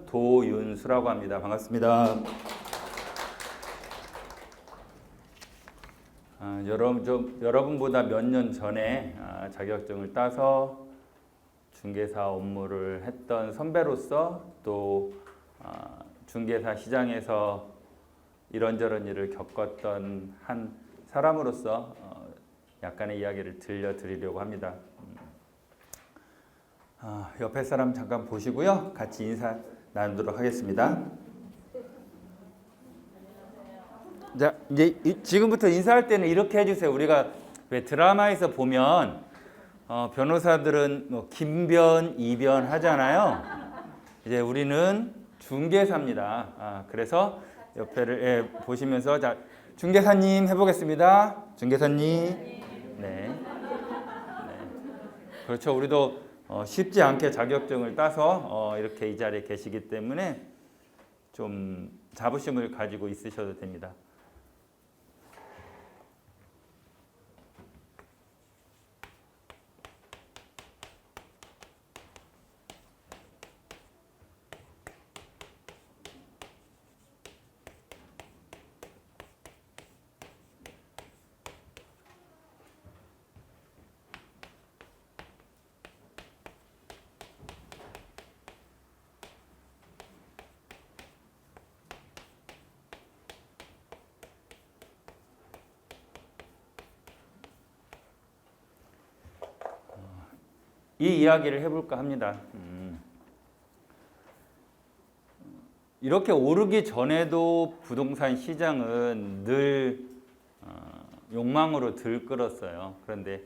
도윤수라고 합니다. 반갑습니다. 여러분보다 몇 년 전에 자격증을 따서 중개사 업무를 했던 선배로서 또 중개사 시장에서 이런저런 일을 겪었던 한 사람으로서 약간의 이야기를 들려드리려고 합니다. 옆에 사람 잠깐 보시고요. 같이 인사 나누도록 하겠습니다. 자, 이제 지금부터 인사할 때는 이렇게 해주세요. 우리가 왜 드라마에서 보면 변호사들은 뭐 김변, 이변 하잖아요. 이제 우리는 중개사입니다. 그래서 옆에를 보시면서 자, 중개사님 해보겠습니다. 중개사님. 네. 그렇죠. 우리도 쉽지 않게 자격증을 따서 이렇게 이 자리에 계시기 때문에 좀 자부심을 가지고 있으셔도 됩니다. 이 이야기를 해볼까 합니다. 이렇게 오르기 전에도 부동산 시장은 늘 욕망으로 들끓었어요. 그런데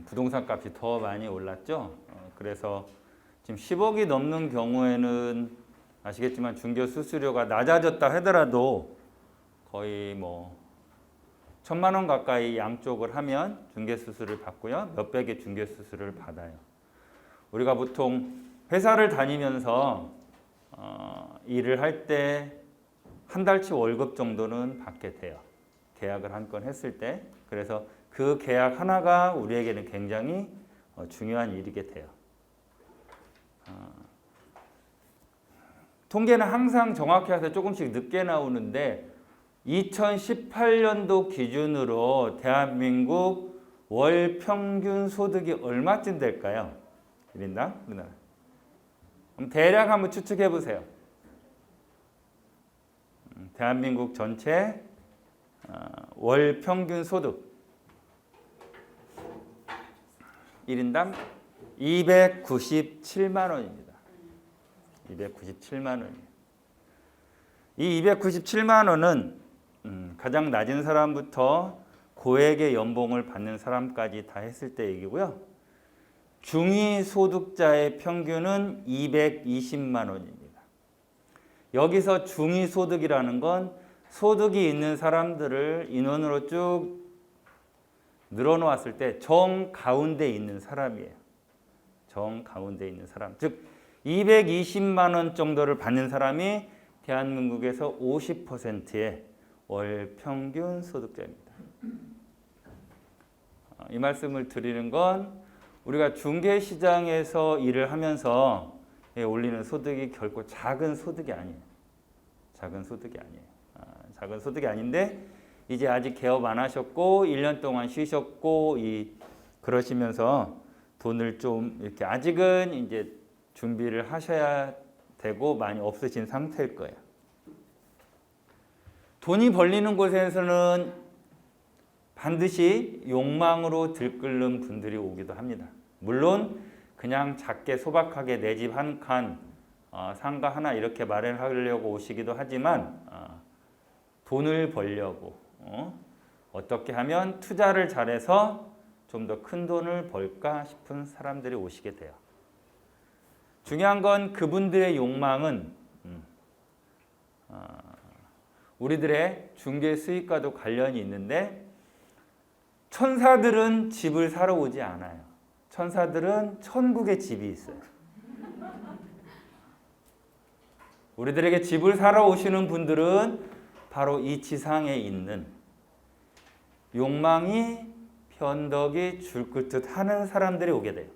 부동산 값이 더 많이 올랐죠. 그래서 지금 10억이 넘는 경우에는 아시겠지만 중개 수수료가 낮아졌다 하더라도 거의 뭐 1,000만 원 가까이 양쪽을 하면 중개 수수료를 받고요. 몇백의 중개 수수료를 받아요. 우리가 보통 회사를 다니면서 일을 할 때 한 달치 월급 정도는 받게 돼요. 계약을 한 건 했을 때. 그래서 그 계약 하나가 우리에게는 굉장히 중요한 일이게 돼요. 통계는 항상 정확히 해서 조금씩 늦게 나오는데 2018년도 기준으로 대한민국 월 평균 소득이 얼마쯤 될까요? 1인당? 우리나라. 그럼 대략 한번 추측해 보세요. 대한민국 전체 월 평균 소득 1인당 297만 원입니다. 297만 원이에요. 이 297만 원은 가장 낮은 사람부터 고액의 연봉을 받는 사람까지 다 했을 때 얘기고요. 중위 소득자의 평균은 220만 원입니다. 여기서 중위 소득이라는 건 소득이 있는 사람들을 인원으로 쭉 늘어놓았을 때 정가운데 있는 사람이에요. 정가운데 있는 사람. 즉 220만 원 정도를 받는 사람이 대한민국에서 50%의 월 평균 소득자입니다. 이 말씀을 드리는 건 우리가 중개시장에서 일을 하면서 올리는 소득이 결코 작은 소득이 아니에요. 작은 소득이 아니에요. 작은 소득이 아닌데 이제 아직 개업 안 하셨고 1년 동안 쉬셨고 그러시면서 돈을 좀 이렇게 아직은 이제 준비를 하셔야 되고 많이 없으신 상태일 거예요. 돈이 벌리는 곳에서는 반드시 욕망으로 들끓는 분들이 오기도 합니다. 물론 그냥 작게 소박하게 내 집 한 칸, 상가 하나 이렇게 마련하려고 오시기도 하지만 돈을 벌려고 어떻게 하면 투자를 잘해서 좀 더 큰 돈을 벌까 싶은 사람들이 오시게 돼요. 중요한 건 그분들의 욕망은 우리들의 중개 수익과도 관련이 있는데 천사들은 집을 사러 오지 않아요. 천사들은 천국에 집이 있어요. 우리들에게 집을 사러 오시는 분들은 바로 이 지상에 있는 욕망이 변덕이 줄긋듯 하는 사람들이 오게 돼요.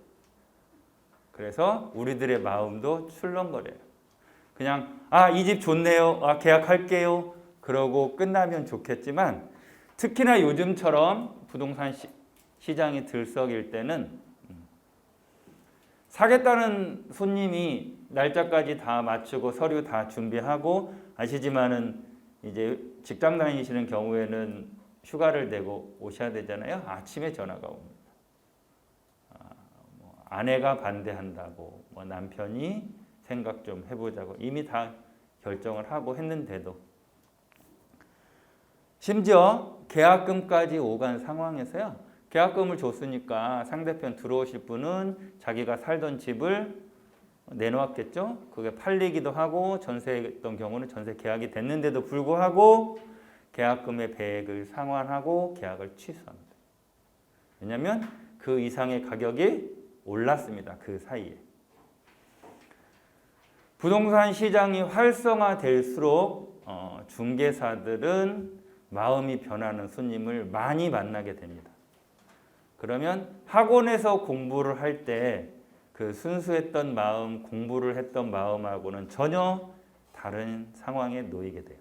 그래서 우리들의 마음도 출렁거려요. 그냥 이 집 좋네요. 계약할게요. 그러고 끝나면 좋겠지만 특히나 요즘처럼 부동산 시장이 들썩일 때는 사겠다는 손님이 날짜까지 다 맞추고 서류 다 준비하고 아시지만은 이제 직장 다니시는 경우에는 휴가를 내고 오셔야 되잖아요. 아침에 전화가 옵니다. 아내가 반대한다고, 남편이 생각 좀 해보자고 이미 다 결정을 하고 했는데도 심지어 계약금까지 오간 상황에서요. 계약금을 줬으니까 상대편 들어오실 분은 자기가 살던 집을 내놓았겠죠. 그게 팔리기도 하고 전세했던 경우는 전세 계약이 됐는데도 불구하고 계약금의 배액을 상환하고 계약을 취소합니다. 왜냐하면 그 이상의 가격이 올랐습니다. 그 사이에. 부동산 시장이 활성화될수록 중개사들은 마음이 변하는 손님을 많이 만나게 됩니다. 그러면 학원에서 공부를 할 때 그 순수했던 마음, 공부를 했던 마음하고는 전혀 다른 상황에 놓이게 돼요.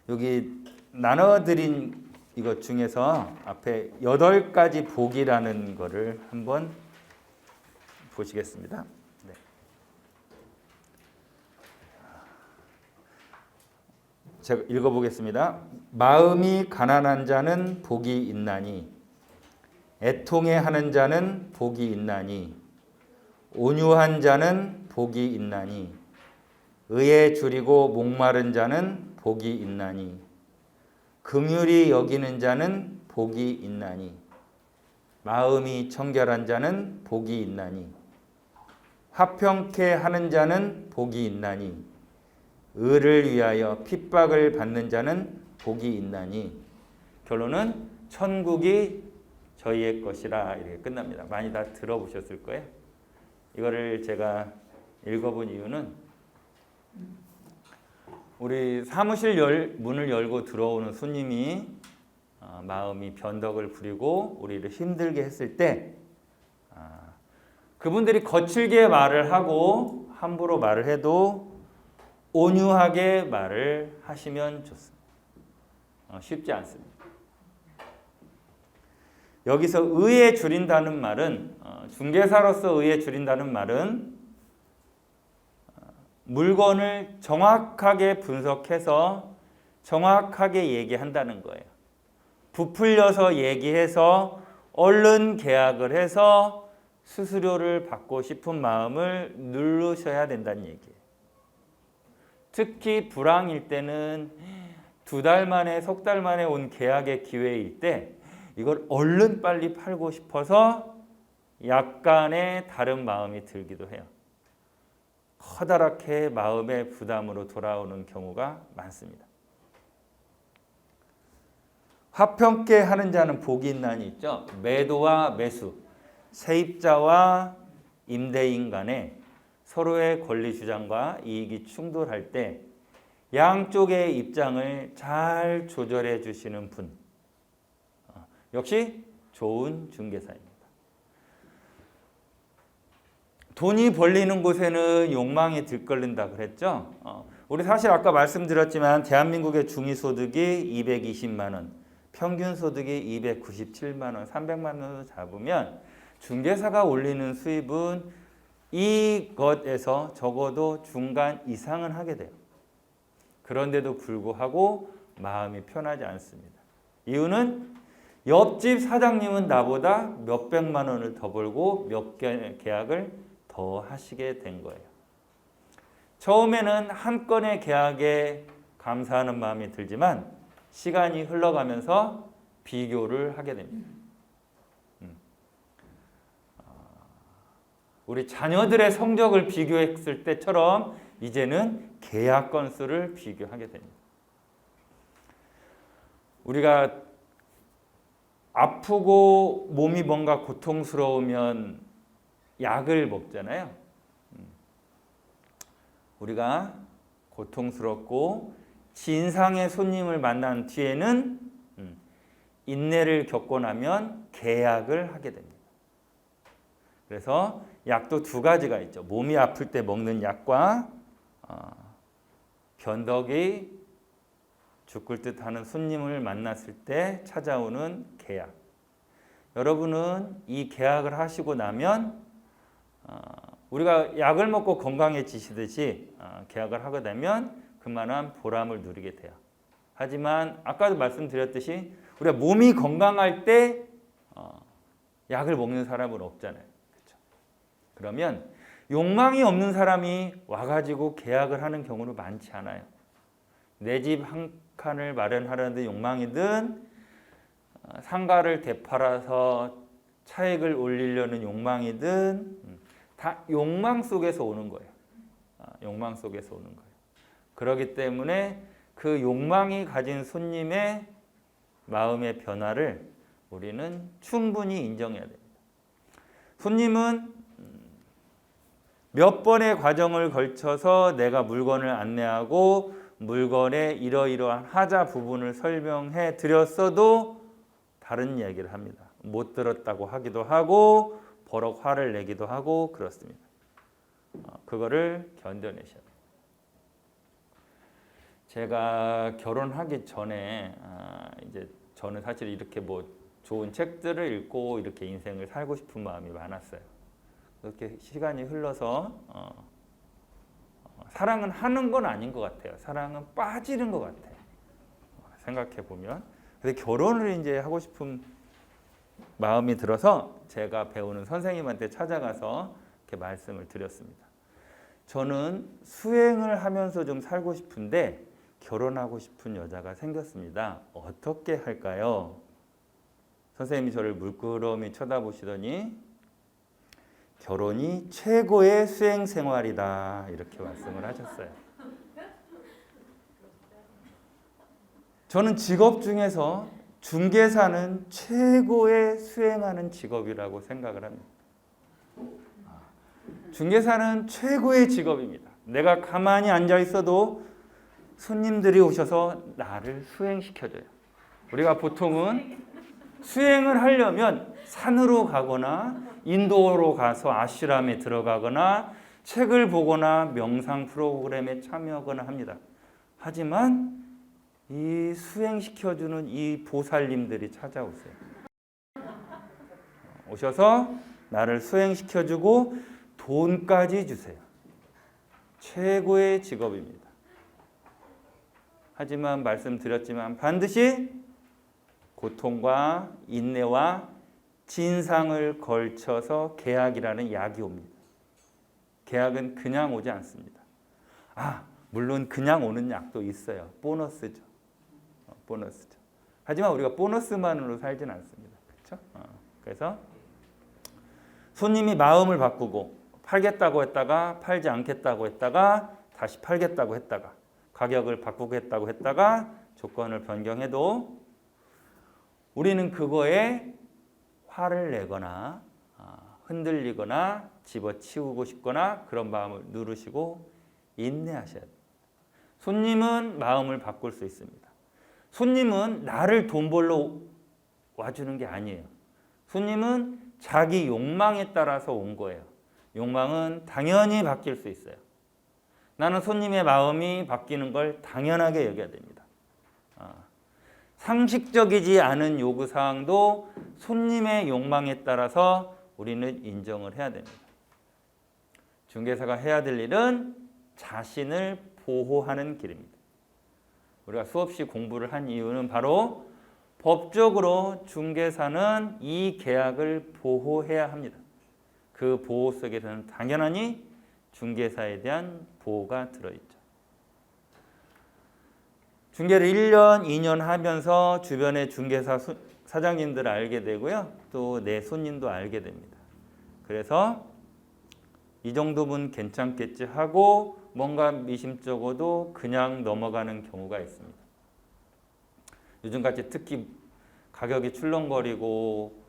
여기 나눠드린 이것 중에서 앞에 8가지 복이라는 거를 한번 보시겠습니다. 네. 제가 읽어보겠습니다. 마음이 가난한 자는 복이 있나니 애통해 하는 자는 복이 있나니 온유한 자는 복이 있나니 의에 줄이고 목마른 자는 복이 있나니 긍휼히 여기는 자는 복이 있나니 마음이 청결한 자는 복이 있나니 화평케 하는 자는 복이 있나니 의를 위하여 핍박을 받는 자는 복이 있나니 결론은 천국이 저희의 것이라 이렇게 끝납니다. 많이 다 들어보셨을 거예요. 이거를 제가 읽어본 이유는 우리 사무실 문을 열고 들어오는 손님이 마음이 변덕을 부리고 우리를 힘들게 했을 때 그분들이 거칠게 말을 하고 함부로 말을 해도 온유하게 말을 하시면 좋습니다. 쉽지 않습니다. 여기서 의에 줄인다는 말은 중개사로서 의에 줄인다는 말은 물건을 정확하게 분석해서 정확하게 얘기한다는 거예요. 부풀려서 얘기해서 얼른 계약을 해서 수수료를 받고 싶은 마음을 누르셔야 된다는 얘기예요. 특히 불황일 때는 2달 만에, 석 달 만에 온 계약의 기회일 때 이걸 얼른 빨리 팔고 싶어서 약간의 다른 마음이 들기도 해요. 커다랗게 마음의 부담으로 돌아오는 경우가 많습니다. 화평케 하는 자는 복이 있나니 있죠. 매도와 매수, 세입자와 임대인 간에 서로의 권리 주장과 이익이 충돌할 때 양쪽의 입장을 잘 조절해 주시는 분, 역시 좋은 중개사입니다. 돈이 벌리는 곳에는 욕망이 들끓는다 그랬죠. 우리 사실 아까 말씀드렸지만 대한민국의 중위소득이 220만 원, 평균 소득이 297만 원, 300만 원을 잡으면 중개사가 올리는 수입은 이것에서 적어도 중간 이상은 하게 돼요. 그런데도 불구하고 마음이 편하지 않습니다. 이유는 옆집 사장님은 나보다 몇백만 원을 더 벌고 몇 개의 계약을 더 하시게 된 거예요. 처음에는 한 건의 계약에 감사하는 마음이 들지만 시간이 흘러가면서 비교를 하게 됩니다. 우리 자녀들의 성적을 비교했을 때처럼 이제는 계약 건수를 비교하게 됩니다. 우리가 아프고 몸이 뭔가 고통스러우면 약을 먹잖아요. 우리가 고통스럽고 진상의 손님을 만난 뒤에는 인내를 겪고 나면 계약을 하게 됩니다. 그래서 약도 두 가지가 있죠. 몸이 아플 때 먹는 약과 변덕이 죽을 듯하는 손님을 만났을 때 찾아오는 계약. 여러분은 이 계약을 하시고 나면 우리가 약을 먹고 건강해지시듯이 계약을 하게 되면 그만한 보람을 누리게 돼요. 하지만 아까도 말씀드렸듯이 우리가 몸이 건강할 때 약을 먹는 사람은 없잖아요. 그렇죠? 그러면 욕망이 없는 사람이 와가지고 계약을 하는 경우는 많지 않아요. 내 집 한 칸을 마련하려는데 욕망이든 상가를 되팔아서 차익을 올리려는 욕망이든 다 욕망 속에서 오는 거예요. 욕망 속에서 오는 거예요. 그렇기 때문에 그 욕망이 가진 손님의 마음의 변화를 우리는 충분히 인정해야 됩니다. 손님은 몇 번의 과정을 걸쳐서 내가 물건을 안내하고 물건의 이러이러한 하자 부분을 설명해 드렸어도 다른 이야기를 합니다. 못 들었다고 하기도 하고 버럭 화를 내기도 하고 그렇습니다. 그거를 견뎌내셔야 돼요. 제가 결혼하기 전에 이제 저는 사실 이렇게 뭐 좋은 책들을 읽고 이렇게 인생을 살고 싶은 마음이 많았어요. 그렇게 시간이 흘러서 사랑은 하는 건 아닌 것 같아요. 사랑은 빠지는 것 같아요. 생각해 보면. 근데 결혼을 이제 하고 싶은 마음이 들어서 제가 배우는 선생님한테 찾아가서 이렇게 말씀을 드렸습니다. 저는 수행을 하면서 좀 살고 싶은데 결혼하고 싶은 여자가 생겼습니다. 어떻게 할까요? 선생님이 저를 물끄러미 쳐다보시더니 결혼이 최고의 수행 생활이다 이렇게 말씀을 하셨어요. 저는 직업 중에서 중개사는 최고의 수행하는 직업이라고 생각을 합니다. 중개사는 최고의 직업입니다. 내가 가만히 앉아 있어도 손님들이 오셔서 나를 수행시켜줘요. 우리가 보통은 수행을 하려면 산으로 가거나 인도로 가서 아슈람에 들어가거나 책을 보거나 명상 프로그램에 참여하거나 합니다. 하지만 이 수행시켜주는 이 보살님들이 찾아오세요. 오셔서 나를 수행시켜주고 돈까지 주세요. 최고의 직업입니다. 하지만 말씀드렸지만 반드시 고통과 인내와 진상을 걸쳐서 계약이라는 약이 옵니다. 계약은 그냥 오지 않습니다. 물론 그냥 오는 약도 있어요. 보너스죠. 보너스죠. 하지만 우리가 보너스만으로 살진 않습니다. 그렇죠? 그래서 손님이 마음을 바꾸고 팔겠다고 했다가 팔지 않겠다고 했다가 다시 팔겠다고 했다가 가격을 바꾸겠다고 했다가 조건을 변경해도 우리는 그거에 화를 내거나 흔들리거나 집어치우고 싶거나 그런 마음을 누르시고 인내하셔야 됩니다. 손님은 마음을 바꿀 수 있습니다. 손님은 나를 돈 벌러 와주는 게 아니에요. 손님은 자기 욕망에 따라서 온 거예요. 욕망은 당연히 바뀔 수 있어요. 나는 손님의 마음이 바뀌는 걸 당연하게 여겨야 됩니다. 상식적이지 않은 요구사항도 손님의 욕망에 따라서 우리는 인정을 해야 됩니다. 중개사가 해야 될 일은 자신을 보호하는 길입니다. 우리가 수없이 공부를 한 이유는 바로 법적으로 중개사는 이 계약을 보호해야 합니다. 그 보호 속에서는 당연히 중개사에 대한 보호가 들어있죠. 중개를 1년, 2년 하면서 주변의 중개사 사장님들을 알게 되고요. 또 내 손님도 알게 됩니다. 그래서 이 정도면 괜찮겠지 하고 뭔가 미심쩍어도 그냥 넘어가는 경우가 있습니다. 요즘같이 특히 가격이 출렁거리고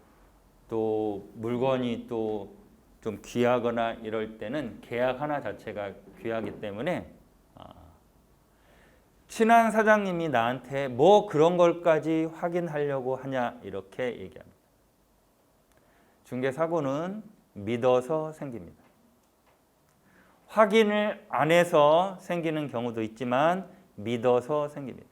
또 물건이 또 좀 귀하거나 이럴 때는 계약 하나 자체가 귀하기 때문에 친한 사장님이 나한테 뭐 그런 걸까지 확인하려고 하냐 이렇게 얘기합니다. 중개사고는 믿어서 생깁니다. 확인을 안 해서 생기는 경우도 있지만 믿어서 생깁니다.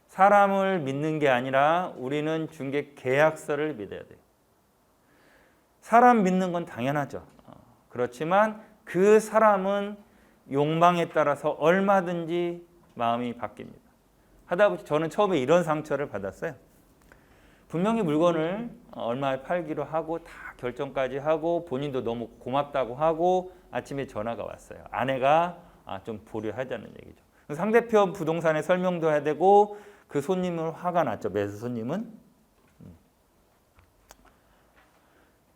사람을 믿는 게 아니라 우리는 중개 계약서를 믿어야 돼요. 사람 믿는 건 당연하죠. 그렇지만 그 사람은 욕망에 따라서 얼마든지 마음이 바뀝니다. 하다보니 저는 처음에 이런 상처를 받았어요. 분명히 물건을 얼마에 팔기로 하고 다 결정까지 하고 본인도 너무 고맙다고 하고 아침에 전화가 왔어요. 아내가 좀 보류하자는 얘기죠. 상대편 부동산에 설명도 해야 되고 그 손님은 화가 났죠. 매수 손님은.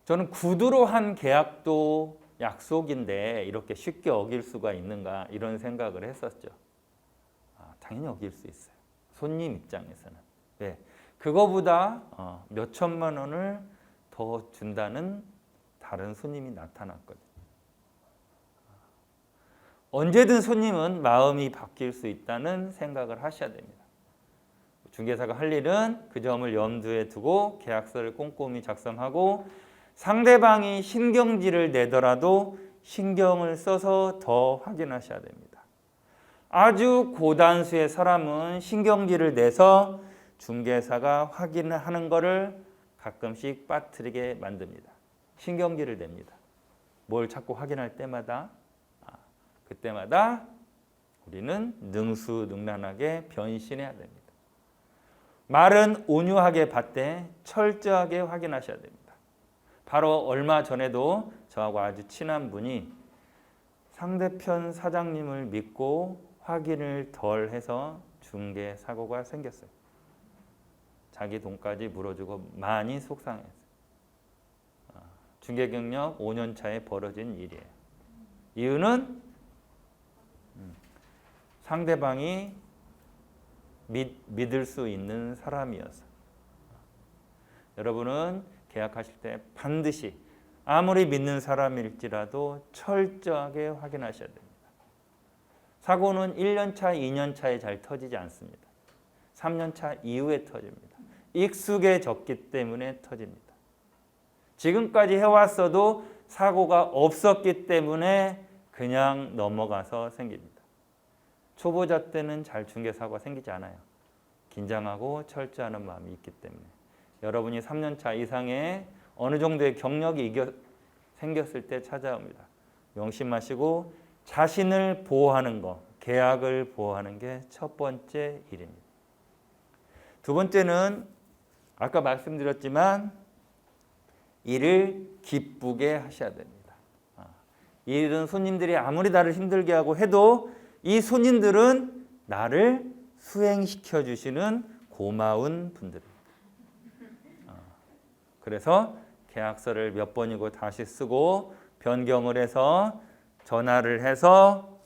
저는 구두로 한 계약도 약속인데 이렇게 쉽게 어길 수가 있는가 이런 생각을 했었죠. 당연히 어길 수 있어요. 손님 입장에서는. 네. 그거보다 몇 천만 원을 더 준다는 다른 손님이 나타났거든요. 언제든 손님은 마음이 바뀔 수 있다는 생각을 하셔야 됩니다. 중개사가 할 일은 그 점을 염두에 두고 계약서를 꼼꼼히 작성하고 상대방이 신경질을 내더라도 신경을 써서 더 확인하셔야 됩니다. 아주 고단수의 사람은 신경질을 내서 중개사가 확인하는 것을 가끔씩 빠뜨리게 만듭니다. 신경질을 냅니다. 뭘 자꾸 확인할 때마다 그때마다 우리는 능수능란하게 변신해야 됩니다. 말은 온유하게 받되 철저하게 확인하셔야 됩니다. 바로 얼마 전에도 저하고 아주 친한 분이 상대편 사장님을 믿고 확인을 덜 해서 중개 사고가 생겼어요. 자기 돈까지 물어주고 많이 속상했어요. 중개 경력 5년 차에 벌어진 일이에요. 이유는 상대방이 믿을 수 있는 사람이어서. 여러분은 계약하실 때 반드시 아무리 믿는 사람일지라도 철저하게 확인하셔야 됩니다. 사고는 1년 차, 2년 차에 잘 터지지 않습니다. 3년 차 이후에 터집니다. 익숙해졌기 때문에 터집니다. 지금까지 해왔어도 사고가 없었기 때문에 그냥 넘어가서 생깁니다. 초보자 때는 잘 중개사고가 생기지 않아요. 긴장하고 철저하는 마음이 있기 때문에. 여러분이 3년 차 이상의 어느 정도의 경력이 생겼을 때 찾아옵니다. 명심하시고 자신을 보호하는 것, 계약을 보호하는 게 첫 번째 일입니다. 두 번째는 아까 말씀드렸지만 일을 기쁘게 하셔야 됩니다. 이 일은 손님들이 아무리 나를 힘들게 하고 해도 이 손님들은 나를 수행시켜 주시는 고마운 분들입니다. 그래서 계약서를 몇 번이고 다시 쓰고 변경을 해서 전화를 해서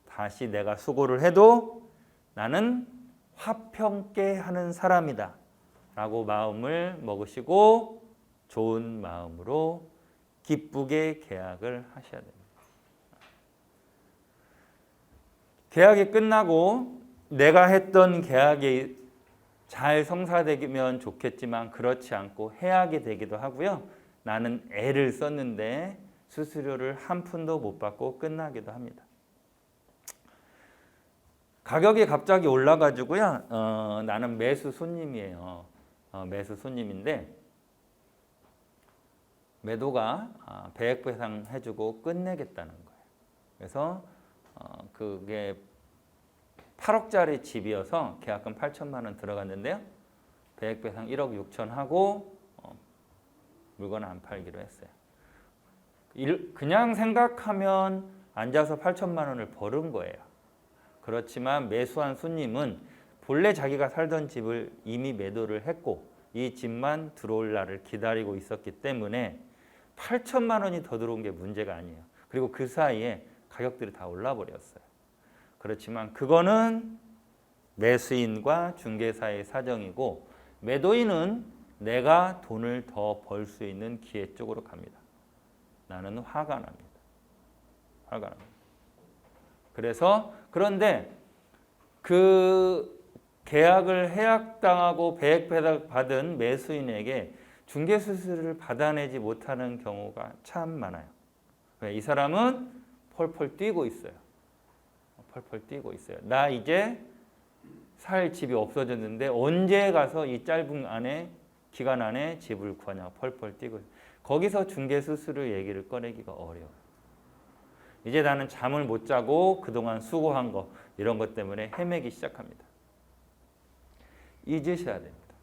다시 내가 수고를 해도 나는 화평케 하는 사람이다 라고 마음을 먹으시고 좋은 마음으로 기쁘게 계약을 하셔야 됩니다. 계약이 끝나고 내가 했던 계약이 잘 성사되면 좋겠지만 그렇지 않고 해약이 되기도 하고요. 나는 애를 썼는데 수수료를 한 푼도 못 받고 끝나기도 합니다. 가격이 갑자기 올라가지고요. 나는 매수 손님이에요. 매수 손님인데 매도가 배액 배상해주고 끝내겠다는 거예요. 그래서 그게 8억짜리 집이어서 계약금 8천만 원 들어갔는데요. 배액 배상 1억 6천 하고 물건 안 팔기로 했어요. 그냥 생각하면 앉아서 8천만 원을 벌은 거예요. 그렇지만 매수한 손님은 본래 자기가 살던 집을 이미 매도를 했고 이 집만 들어올 날을 기다리고 있었기 때문에 8천만 원이 더 들어온 게 문제가 아니에요. 그리고 그 사이에 가격들이 다 올라 버렸어요. 그렇지만 그거는 매수인과 중개사의 사정이고 매도인은 내가 돈을 더 벌 수 있는 기회 쪽으로 갑니다. 나는 화가 납니다. 화가 납니다. 그래서 그런데 그 계약을 해약당하고 배액배당 받은 매수인에게 중개수수료를 받아내지 못하는 경우가 참 많아요. 왜? 이 사람은 펄펄 뛰고 있어요. 펄펄 뛰고 있어요. 나 이제 살 집이 없어졌는데 언제 가서 이 짧은 기간 안에 집을 구하냐 펄펄 뛰고 있어요. 거기서 중개수수료 얘기를 꺼내기가 어려워요. 이제 나는 잠을 못 자고 그동안 수고한 거 이런 것 때문에 헤매기 시작합니다. 잊으셔야 됩니다.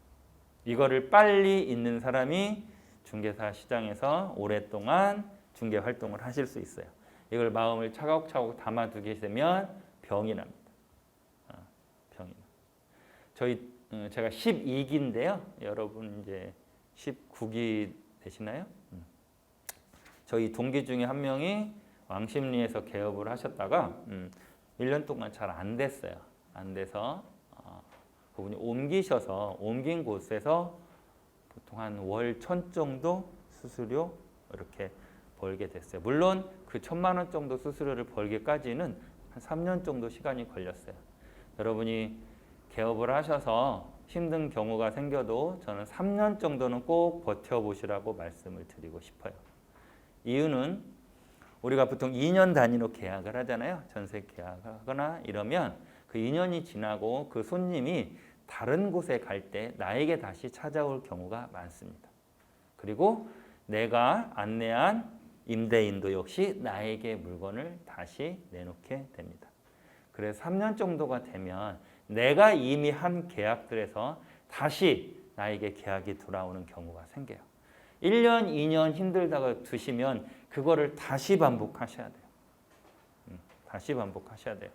이거를 빨리 잊는 사람이 중개사 시장에서 오랫동안 중개 활동을 하실 수 있어요. 이걸 마음을 차곡차곡 담아두게 되면 병이 납니다. 병이 납니다. 제가 12기인데요. 여러분 이제 19기 되시나요? 저희 동기 중에 한 명이 왕십리에서 개업을 하셨다가 1년 동안 잘 안 됐어요. 안 돼서 그분이 옮긴 곳에서 보통 한 월 1,000 정도 수수료 이렇게 벌게 됐어요. 물론 그 1,000만 원 정도 수수료를 벌기까지는 한 3년 정도 시간이 걸렸어요. 여러분이 개업을 하셔서 힘든 경우가 생겨도 저는 3년 정도는 꼭 버텨보시라고 말씀을 드리고 싶어요. 이유는 우리가 보통 2년 단위로 계약을 하잖아요. 전세 계약하거나 이러면 그 2년이 지나고 그 손님이 다른 곳에 갈 때 나에게 다시 찾아올 경우가 많습니다. 그리고 내가 안내한 임대인도 역시 나에게 물건을 다시 내놓게 됩니다. 그래서 3년 정도가 되면 내가 이미 한 계약들에서 다시 나에게 계약이 돌아오는 경우가 생겨요. 1년, 2년 힘들다가 두시면 그거를 다시 반복하셔야 돼요. 다시 반복하셔야 돼요.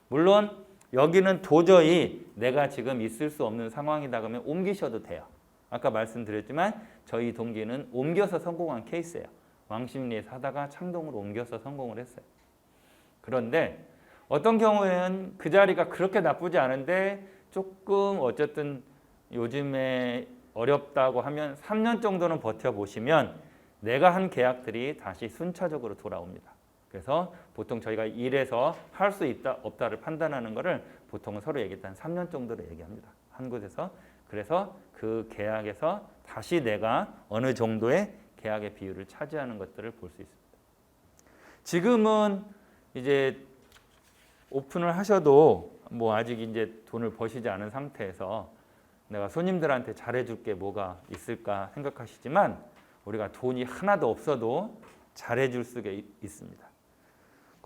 물론 여기는 도저히 내가 지금 있을 수 없는 상황이다 그러면 옮기셔도 돼요. 아까 말씀드렸지만 저희 동기는 옮겨서 성공한 케이스예요. 왕십리에서 하다가 창동으로 옮겨서 성공을 했어요. 그런데 어떤 경우에는 그 자리가 그렇게 나쁘지 않은데 조금 어쨌든 요즘에 어렵다고 하면 3년 정도는 버텨보시면 내가 한 계약들이 다시 순차적으로 돌아옵니다. 그래서 보통 저희가 일에서 할 수 있다 없다를 판단하는 것을 보통은 서로 얘기할 때 한 3년 정도로 얘기합니다. 한 곳에서. 그래서 그 계약에서 다시 내가 어느 정도의 계약의 비율을 차지하는 것들을 볼 수 있습니다. 지금은 이제 오픈을 하셔도 뭐 아직 이제 돈을 버시지 않은 상태에서 내가 손님들한테 잘해줄 게 뭐가 있을까 생각하시지만 우리가 돈이 하나도 없어도 잘해줄 수가 있습니다.